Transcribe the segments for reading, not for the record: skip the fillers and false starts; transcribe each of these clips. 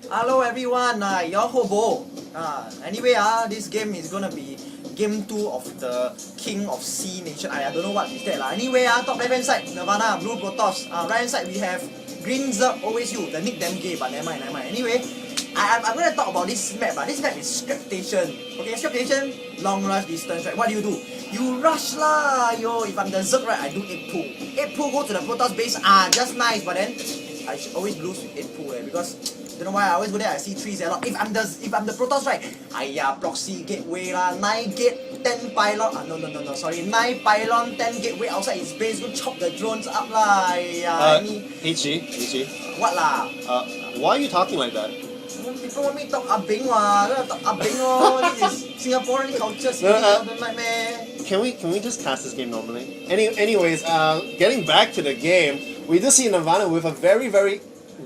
Hello everyone, your hobo. Anyway, this game is gonna be game 2 of the King of Sea Nation. I don't know what is that. Anyway, top left hand side, Nirvana, blue Protoss. Right hand side, we have green Zerg, AlwaysYou. The nick damn gay, but never mind, never mind. Anyway, I'm gonna talk about this map. This map is Scrap Station. Okay, Scrap Station, long rush distance, right? What do? You rush lah, yo. If I'm the Zerg, right, I do 8 pull. 8 pull, go to the Protoss base, just nice, but then I should always lose with 8 pull, because don't know why I always go there, I see 3 Zerg. If I'm the Protoss, right, proxy gateway lah, 9 gate, 10 pylon, no, sorry, 9 pylon, 10 gateway outside his base, go chop the drones up lah, HG. What lah? Why are you talking like that? People want me to talk abing talk abing this is Singaporean culture, nightmare. Can we just cast this game normally? Anyways, getting back to the game, we just see Nirvana with a very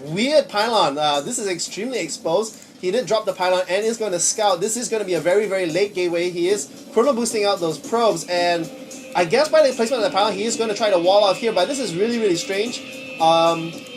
weird pylon. This is extremely exposed. He did drop the pylon and is going to scout. This is going to be a very late gateway. He is chrono boosting out those probes, and I guess by the placement of the pylon, he is going to try to wall off here, but this is really strange.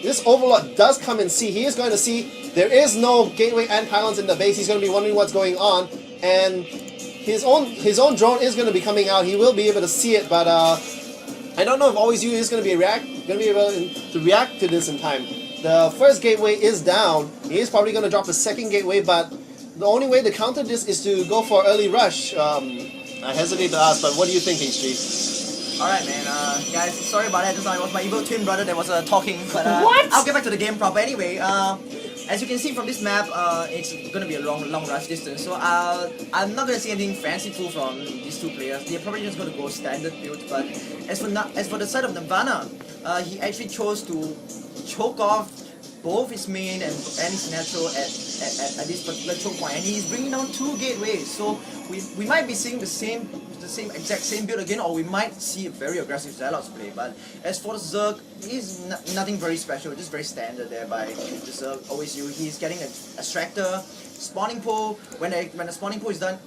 This Overlord does come and see. He is going to see there is no gateway and pylons in the base. He's going to be wondering what's going on, and his own drone is going to be coming out. He will be able to see it, but I don't know if AlwaysYou is going to be able to react to this in time. The first gateway is down. He is probably going to drop the second gateway, but the only way to counter this is to go for early rush. I hesitate to ask, but what do you think, HG? Alright man, guys, sorry about that, just now it was my evil twin brother that was talking, but What? I'll get back to the game proper. Anyway, as you can see from this map, it's gonna be a long rush distance, so I'm not gonna see anything fanciful from these two players. They're probably just gonna go standard build, but as for the side of Nirvana, he actually chose to choke off both his main and his natural at this particular choke point, and he's bringing down 2 gateways, so we might be seeing the exact same build again, or we might see a very aggressive Zealots play. But as for the Zerg, he's nothing very special, just very standard there by the Zerg. AlwaysYou, he's getting a extractor, spawning pool. When the spawning pool is done,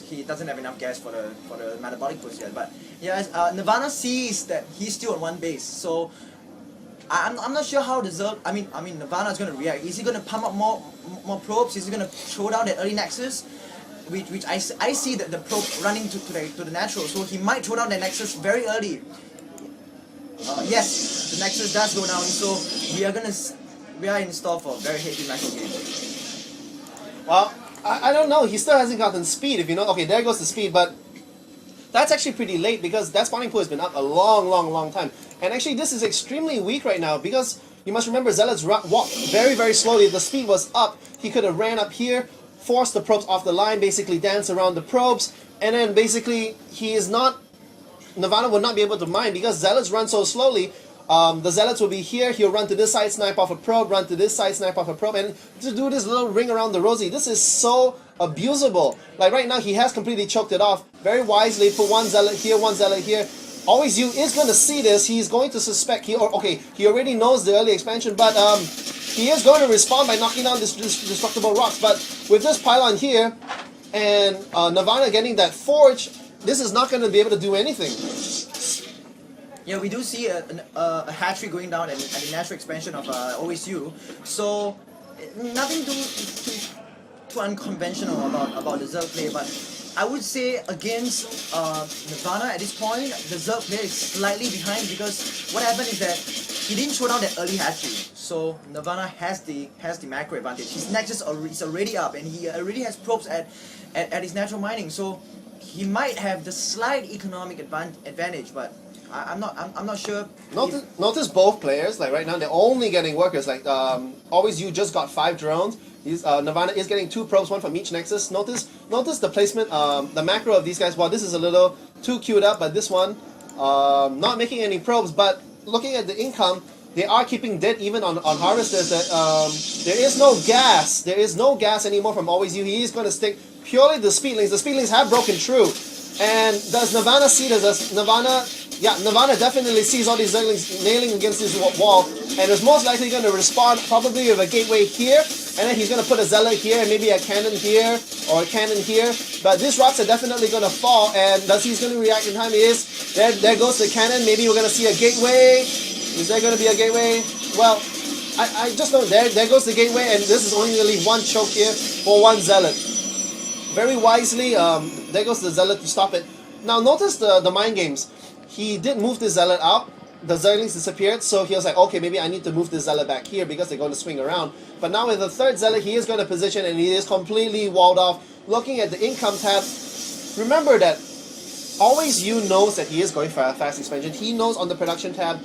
he doesn't have enough gas for the metabolic boost yet. But yeah, Nirvana sees that he's still on one base, so I'm not sure how the Zerg, I mean Nirvana is going to react. Is he going to pump up more probes? Is he going to throw down that early Nexus? Which I see that the probe running to the natural, so he might throw down the Nexus very early. Yes, the Nexus does go down, so we are in store for a very heavy macro game. Well, I don't know. He still hasn't gotten speed. If you know, okay, there goes the speed, but that's actually pretty late because that spawning pool has been up a long time. And actually, this is extremely weak right now because you must remember Zealots walk very slowly. The speed was up. He could have ran up here, force the probes off the line, basically dance around the probes, and then basically Nirvana will not be able to mine because Zealots run so slowly. The Zealots will be here, he'll run to this side, snipe off a probe, run to this side, snipe off a probe, and to do this little ring around the rosy, this is so abusable. Like right now, he has completely choked it off. Very wisely, put one Zealot here, one Zealot here. AlwaysYou is going to see this, he's going to suspect, he already knows the early expansion, but he is going to respond by knocking down this destructible rocks. But with this pylon here, and Nirvana getting that forge, this is not going to be able to do anything. Yeah, we do see a hatchery going down at the natural expansion of AlwaysYou, so nothing too unconventional about the Zerg play, but I would say against Nirvana at this point, the Zerg player is slightly behind because what happened is that he didn't throw down that early hatchery, so Nirvana has the macro advantage. His Nexus is already up, and he already has probes at his natural mining, so he might have the slight economic advantage, but I'm not sure. Notice both players, like right now they're only getting workers. Like AlwaysYou just got 5 drones. Nirvana is getting 2 probes, 1 from each Nexus. Notice the placement, the macro of these guys. Well, this is a little too queued up, but this one not making any probes. But looking at the income, they are keeping dead even on harvesters. That there is no gas. There is no gas anymore from AlwaysYou. He is going to stick purely the speedlings. The speedlings have broken through. And does Nirvana see this? Does Nirvana? Yeah, Nirvana definitely sees all these Zerglings nailing against this wall, and is most likely going to respond probably with a gateway here, and then he's going to put a Zealot here, and maybe a cannon here, or a cannon here. But these rocks are definitely going to fall, and does he's going to react in time? There goes the cannon. Maybe we're going to see a gateway. Is there going to be a gateway? Well, I just know there goes the gateway, and this is only really one choke here for one zealot. Very wisely, there goes the zealot to stop it. Now notice the mind games. He did move the zealot out. The zealots disappeared, so he was like, okay, maybe I need to move the zealot back here because they're going to swing around. But now with the third zealot, he is going to position, and he is completely walled off. Looking at the income tab, remember that AlwaysYou knows that he is going for a fast expansion. He knows on the production tab,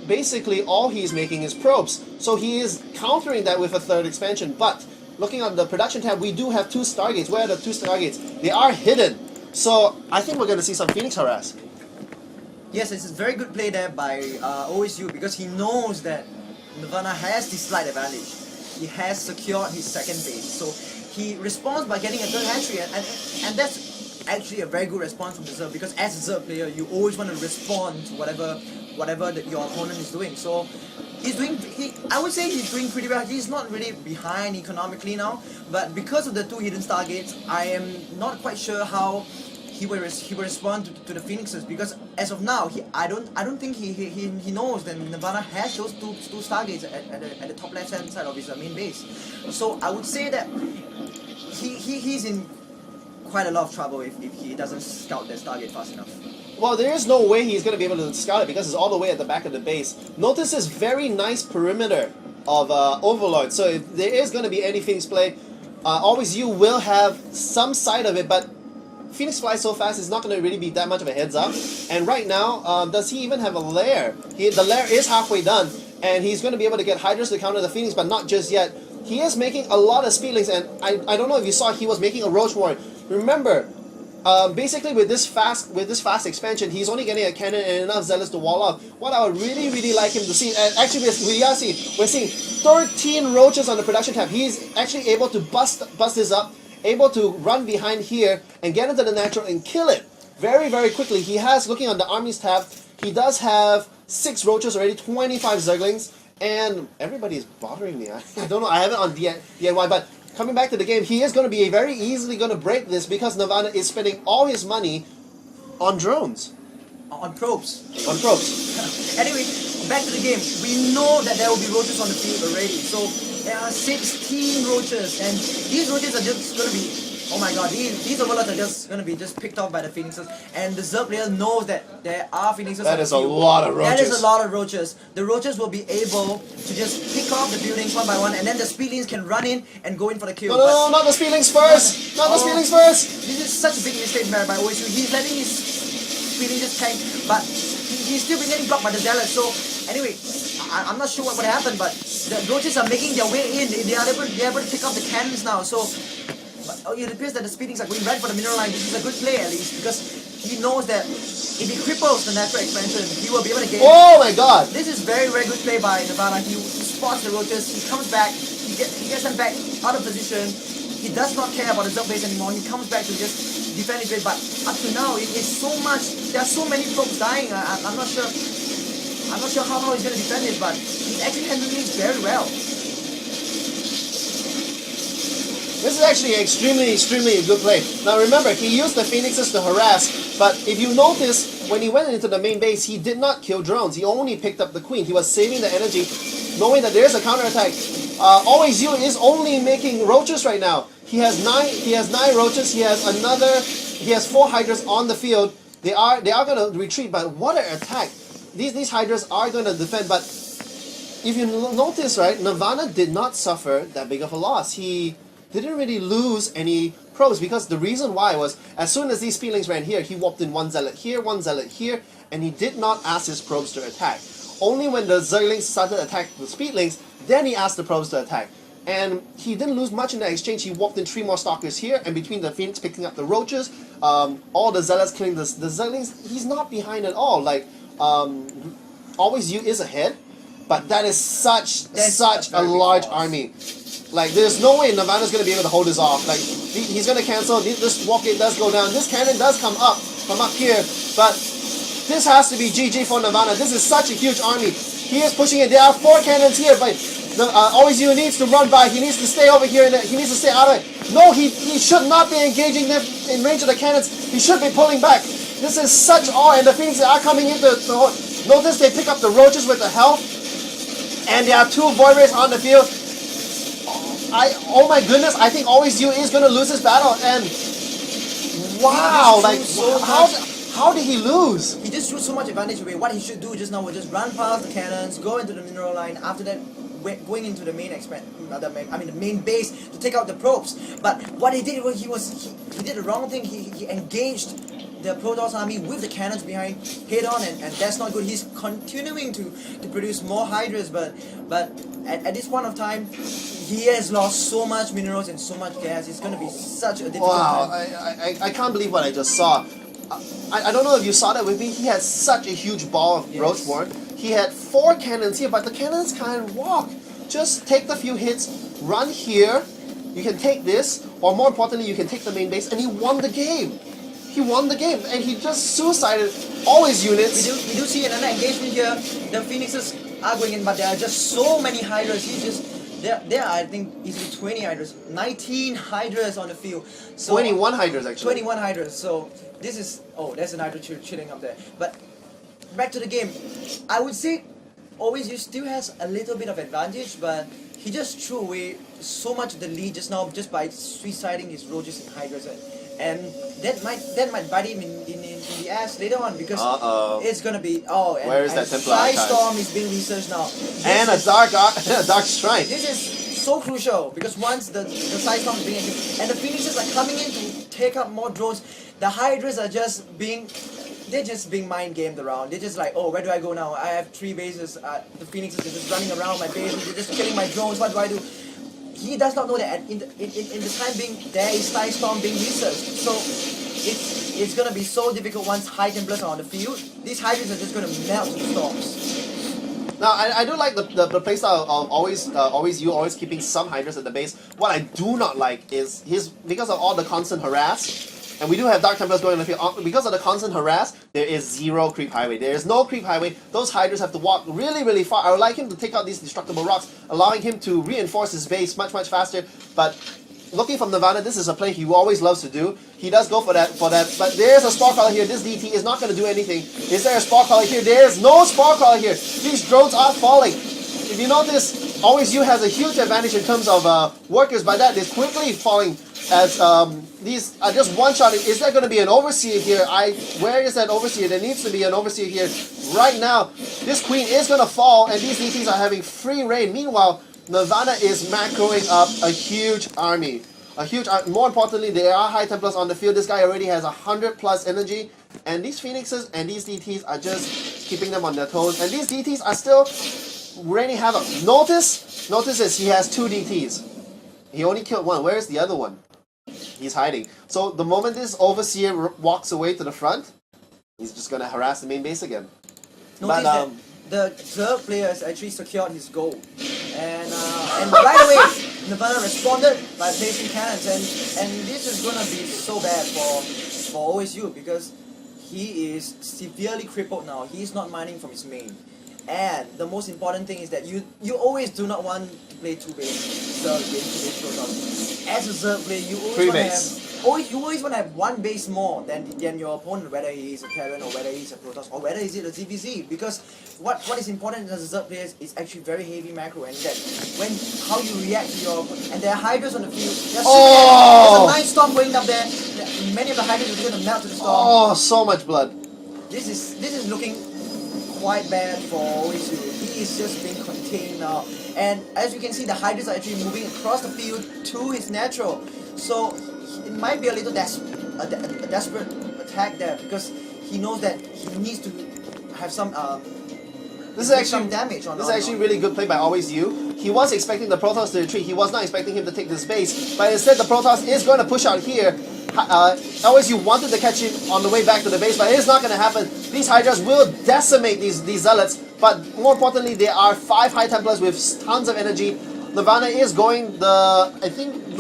basically all he is making is probes. So he is countering that with a third expansion. But looking on the production tab, we do have two Stargates. Where are the two Stargates? They are hidden. So I think we're going to see some Phoenix harass. Yes, it's a very good play there by AlwaysYou, because he knows that Nirvana has the slight advantage. He has secured his second base, so he responds by getting a third hatchery, and that's actually a very good response from the Zerg, because as a Zerg player, you always want to respond to whatever that your opponent is doing. So I would say he's doing pretty well. He's not really behind economically now, but because of the two hidden Stargates, I am not quite sure how he will respond to the Phoenixes, because as of now, I don't think he knows that Nirvana has those two Stargates at the top left hand side of his main base. So I would say that he's in quite a lot of trouble if he doesn't scout that Stargate fast enough. Well, there is no way he's going to be able to scout it because it's all the way at the back of the base. Notice this very nice perimeter of Overlord. So if there is going to be any Phoenix play, AlwaysYou will have some side of it, but Phoenix flies so fast, it's not going to really be that much of a heads up. And right now, does he even have a lair? The lair is halfway done, and he's going to be able to get Hydras to counter the Phoenix, but not just yet. He is making a lot of speedlings, and I don't know if you saw, he was making a Roach Warren. Remember, basically with this fast expansion, he's only getting a cannon and enough zealots to wall off. What I would really like him to see, and actually we're seeing 13 roaches on the production tab. He's actually able to bust this up, able to run behind here and get into the natural and kill it very quickly. He has, looking on the armies tab, he does have 6 roaches already, 25 zerglings, and everybody is bothering me. I don't know, I have it on DIY, but coming back to the game, he is going to be very easily going to break this because Nirvana is spending all his money on drones. On probes. On probes. Anyway, back to the game. We know that there will be roaches on the field already. So there are 16 roaches, and these roaches are just going to be, oh my god, these overlords are just going to be picked off by the Phoenixes. And the Zerg player knows that there are Phoenixes That on the is a field. lot of roaches. That is a lot of roaches. The roaches will be able to just pick off the buildings one by one, and then the speedlings can run in and go in for the kill. No, not the speedlings first! Not the speedlings first! This is such a big mistake made by AlwaysYou. He's letting his speedling just tank, but he's still been getting blocked by the zealots. So anyway, I'm not sure what happened, but the roaches are making their way in. They are able to pick up the cannons now. So it appears that the speedlings are going right for the mineral line. This is a good play at least, because he knows that if he cripples the natural expansion, he will be able to gain. Oh my god! This is very good play by Nirvana. He spots the roaches, he comes back, he gets them back out of position. He does not care about the Zerg base anymore. He comes back to just defend his base. But up to now, it's so much. There are so many probes dying. I'm not sure. I'm not sure how he's going to defend it, but he's actually handling it very well. This is actually extremely good play. Now remember, he used the Phoenixes to harass, but if you notice, when he went into the main base, he did not kill drones. He only picked up the Queen. He was saving the energy, knowing that there's a counterattack. AlwaysYou is only making roaches right now. He has 9 roaches. He has 4 Hydras on the field. They are going to retreat, but what an attack. These Hydras are going to defend, but if you notice, right, Nirvana did not suffer that big of a loss. He didn't really lose any probes, because the reason why was, as soon as these speedlings ran here, he whopped in one zealot here, and he did not ask his probes to attack. Only when the zerglings started attacking the speedlings, then he asked the probes to attack. And he didn't lose much in that exchange. He whopped in 3 more stalkers here, and between the Phoenix picking up the roaches, all the zealots killing the zerglings, he's not behind at all. Like, AlwaysYou is ahead, but that is such a large army. Like, there's no way Nirvana's going to be able to hold this off. Like, he's going to cancel. This walk gate does go down. This cannon does come up from up here, but this has to be GG for Nirvana. This is such a huge army. He is pushing it. There are 4 cannons here, but AlwaysYou needs to run by. He needs to stay over here, and he needs to stay out of it. No, he should not be engaging them in range of the cannons. He should be pulling back. This is such awe, and the Phoenixes are coming into the... Notice they pick up the roaches with the health. And there are two Void Rays on the field. Oh my goodness, I think AlwaysYou is going to lose this battle. And wow, like how did he lose? He just threw so much advantage away. What he should do just now was just run past the cannons, go into the mineral line. After that, going into the main the main base to take out the probes. But what he did was he did the wrong thing. He engaged the Protoss army with the cannons behind head on, and that's not good. He's continuing to produce more Hydras, but at this point of time, he has lost so much minerals and so much gas. It's going to be such a difficult Wow, time. I can't believe what I just saw. I don't know if you saw that with me. He had such a huge ball of Roachborn. He had 4 cannons here, but the cannons can't walk. Just take the few hits, run here. You can take this, or more importantly, you can take the main base, and he won the game. He won the game, and he just suicided all his units. We do see another engagement here. The Phoenixes are going in, but there are just so many Hydras. There are, I think, easily 20 Hydras. 19 Hydras on the field. So 21 Hydras, actually. 21 Hydras. So this is... Oh, there's an Hydra chilling up there. But back to the game. I would say AlwaysYou still has a little bit of advantage, but he just threw away so much of the lead just now just by suiciding his Roaches and Hydras. And that might bite him in the ass later on, because it's gonna be and where is that Templar Psystorm is being researched now. And a dark strike. This is so crucial, because once the Psystorm is being active and the Phoenixes are coming in to take up more drones, the Hydras are just being mind gamed around. They're just like, oh, where do I go now? I have 3 bases. The Phoenixes are just running around my base. They're just killing my drones. What do I do? He does not know that in the time being, there is Psystorm being researched. So it's gonna be so difficult once High Templars are on the field. These Hydras are just gonna melt to storms. Now, I do like the playstyle of AlwaysYou always keeping some Hydras at the base. What I do not like is because of all the constant harass, and we do have Dark Templars going on the field, because of the constant harass, there is 0 creep highway. There is no creep highway. Those Hydras have to walk really, really far. I would like him to take out these destructible rocks, allowing him to reinforce his base much, much faster. But looking from Nirvana, this is a play he always loves to do. He does go for that. But there's a Spore Crawler here. This DT is not going to do anything. Is there a Spore Crawler here? There is no Spore Crawler here. These drones are falling. If you notice, AlwaysYou has a huge advantage in terms of workers. By that, they're quickly falling as these are just one-shot. Is there going to be an Overseer here? Where is that Overseer? There needs to be an Overseer here right now. This Queen is going to fall, and these DTs are having free reign. Meanwhile, Nirvana is macroing up a huge army. More importantly, there are High Templars on the field. This guy already has 100+ energy, and these Phoenixes and these DTs are just keeping them on their toes. And these DTs are still raining havoc. Notice this, he has 2 DTs. He only killed 1. Where is the other one? He's hiding. So the moment this Overseer walks away to the front, he's just gonna harass the main base again. Notice that the Zerg player has actually secured his goal, and right away Nirvana responded by placing cannons, and this is gonna be so bad for AlwaysYou, because he is severely crippled now. He is not mining from his main. And the most important thing is that you always do not want to play 2 base Zerg against 2 base Protoss. As a Zerg player, you always want to have 1 base more than your opponent, whether he is a Terran or whether he is a Protoss or whether he is a ZVZ. Because what is important as a Zerg player is actually very heavy macro, and that how you react to your opponent. And there are Hydras on the field. There's a nice storm going up there. Many of the Hydras are going to melt to the storm. Oh, so much blood. This is looking quite bad for AlwaysYou. He is just being contained now, and as you can see, the Hydras are actually moving across the field to his natural. So it might be a little a desperate attack there, because he knows that he needs to have some This is actually some damage on. This is actually really good play by AlwaysYou. He was expecting the Protoss to retreat. He was not expecting him to take this base, but instead the Protoss is going to push out here. AlwaysYou wanted to catch him on the way back to the base, but it is not going to happen. These Hydras will decimate these Zealots, but more importantly, there are 5 High Templars with tons of energy. Nirvana is going I think